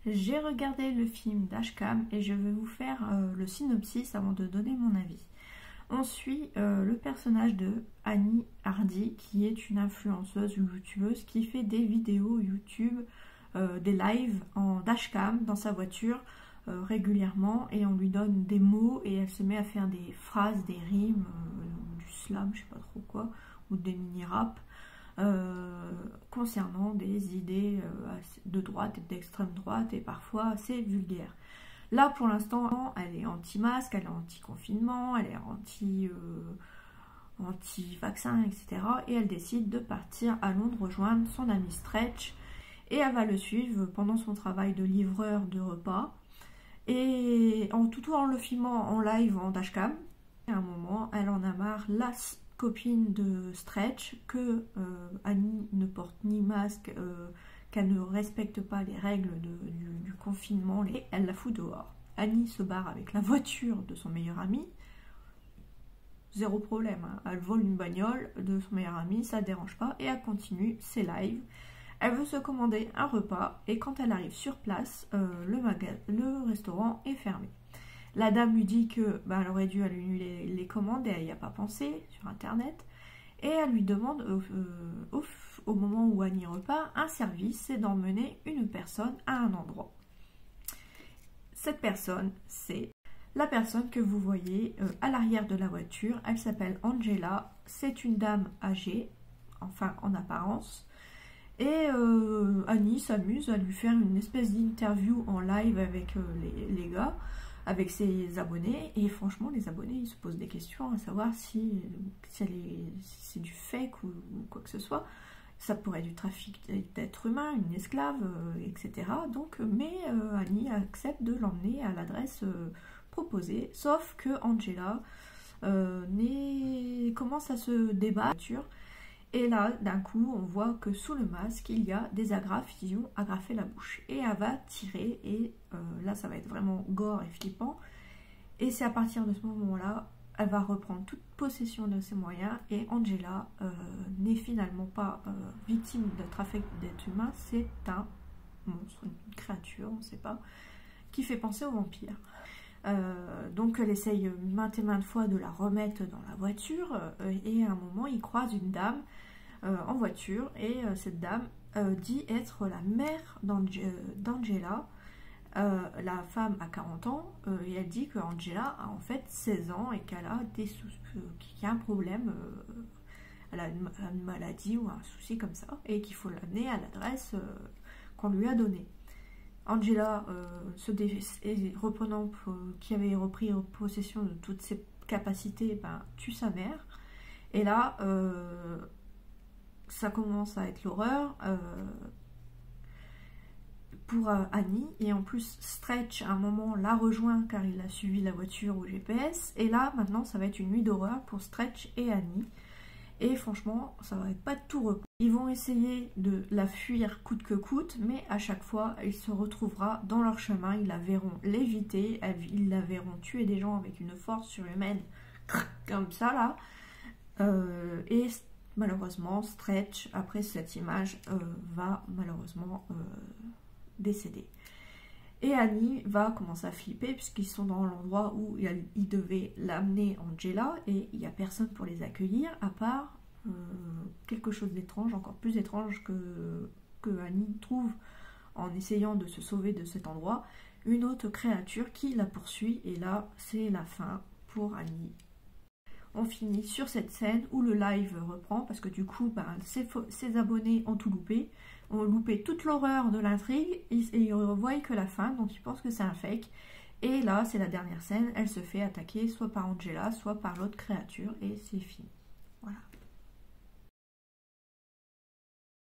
J'ai regardé le film Dashcam et je vais vous faire le synopsis avant de donner mon avis. On suit le personnage de Annie Hardy, qui est une influenceuse youtubeuse qui fait des vidéos YouTube, des lives en dashcam dans sa voiture régulièrement, et on lui donne des mots et elle se met à faire des phrases, des rimes, du slam, je sais pas trop quoi, ou des mini-rap concernant des idées de droite et d'extrême droite et parfois assez vulgaires. Là, pour l'instant, elle est anti-masque, elle est anti-confinement, elle est anti-vaccin, etc. Et elle décide de partir à Londres rejoindre son ami Stretch. Et elle va le suivre pendant son travail de livreur de repas. Et tout en le filmant en live en dashcam. À un moment, elle en a marre, la copine de Stretch, que Annie ne porte ni masque, qu'elle ne respecte pas les règles du confinement, et elle la fout dehors. Annie se barre avec la voiture de son meilleur ami, zéro problème, hein. Elle vole une bagnole de son meilleur ami, ça ne dérange pas, et elle continue ses lives. Elle veut se commander un repas, et quand elle arrive sur place, le restaurant est fermé. La dame lui dit que elle aurait dû annuler les commandes, et elle n'y a pas pensé sur internet. Et elle lui demande, au moment où Annie repart, un service, c'est d'emmener une personne à un endroit. Cette personne, c'est la personne que vous voyez à l'arrière de la voiture. Elle s'appelle Angela, c'est une dame âgée, enfin en apparence. Et Annie s'amuse à lui faire une espèce d'interview en live avec les gars, avec ses abonnés, et franchement les abonnés ils se posent des questions à savoir si c'est du fake ou quoi que ce soit. Ça pourrait être du trafic d'êtres humains, une esclave, etc. Donc, mais Annie accepte de l'emmener à l'adresse proposée, sauf que Angela commence à se débattre. Et là, d'un coup, on voit que sous le masque, il y a des agrafes qui ont agrafé la bouche. Et elle va tirer, et là, ça va être vraiment gore et flippant. Et c'est à partir de ce moment-là, elle va reprendre toute possession de ses moyens. Et Angela n'est finalement pas victime de trafic d'êtres humains. C'est un monstre, une créature, on ne sait pas, qui fait penser aux vampires. Donc elle essaye maintes et maintes fois de la remettre dans la voiture, et à un moment il croise une dame en voiture, et cette dame dit être la mère d'Angela. La femme a 40 ans, et elle dit que Angela a en fait 16 ans et qu'elle a qu'il y a un problème, elle a une maladie ou un souci comme ça, et qu'il faut l'amener à l'adresse qu'on lui a donnée. Angela, qui avait repris possession de toutes ses capacités, tue sa mère. Et là, ça commence à être l'horreur pour Annie. Et en plus, Stretch, à un moment, la rejoint car il a suivi la voiture au GPS. Et là, maintenant, ça va être une nuit d'horreur pour Stretch et Annie. Et franchement, ça va être pas de tout repos. Ils vont essayer de la fuir coûte que coûte, mais à chaque fois, il se retrouvera dans leur chemin. Ils la verront léviter, ils la verront tuer des gens avec une force surhumaine, comme ça là. Et malheureusement, Stretch, après cette image, va malheureusement décéder. Et Annie va commencer à flipper puisqu'ils sont dans l'endroit où ils devaient l'amener, Angela, et il n'y a personne pour les accueillir à part quelque chose d'étrange, encore plus étrange que Annie trouve en essayant de se sauver de cet endroit, une autre créature qui la poursuit, et là c'est la fin pour Annie. On finit sur cette scène où le live reprend parce que du coup ses abonnés ont tout loupé, ont loupé toute l'horreur de l'intrigue, et ils ne voient que la fin, donc ils pensent que c'est un fake. Et là c'est la dernière scène, elle se fait attaquer soit par Angela, soit par l'autre créature, et c'est fini. Voilà.